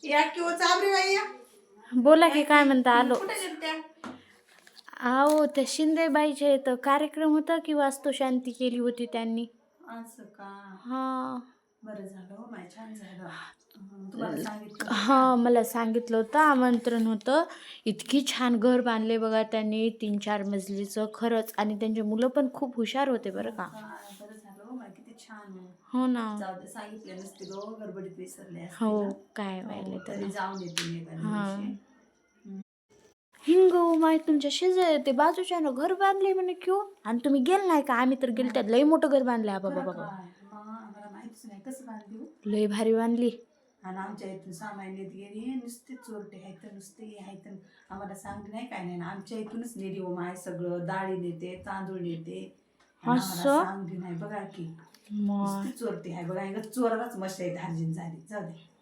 या किंवा चाबरी बाई या. बोला की काय म्हणता. आलो. कुठे गेलत्या? अहो त्या शिंदेबाईच्या इथं कार्यक्रम होता की वास्तुशांती केली होती त्यांनी. असं का? हा बरं झालं हो माय, छान झालं. तुम्हाला सांगितलं होतं हा का? मला सांगितलं होतं, आमंत्रण होतं. इतकी छान घर बांधले बघा त्यांनी, 3-4 मजलीचं. खरंच. आणि त्यांचे मुलं पण खूप हुशार होते बरं का. बरं झालं हो माय, किती छान. हो ना. जाऊ दे, सांगितले नसतील हो, गडबडीत विसरले हो असतील. काय व्हायला तरी त्याला. जाऊन येते मी एखाद्या हा दिवशी. हिंग माय तुमच्या शेजारी ते बाजूच्यानं घर बांधले म्हणे क्यू. आणि तुम्ही गेल नाही का? आम्ही तर गेल, त्यात लई मोठं घर बांधले. बाबा खरं बाबा, काय? मला माहितीच नाही कसं बांधली हो. लई भारी बांधली. आणि आमच्या इथून सामान्यात गेली, नुसते चोरटे आहेत, नुसते आहेत. आम्हाला सांगते नाही काय नाही. आमच्या इथूनच नेली हो माय, सगळं डाळी नेते, तांदूळ नेते. आणि आम्हाला असं सांगते नाही. बघा की मग नुसती चोरटे आहे बघा. चोरालाच मशी आहे, धार्जिन झाली. जाऊ दे.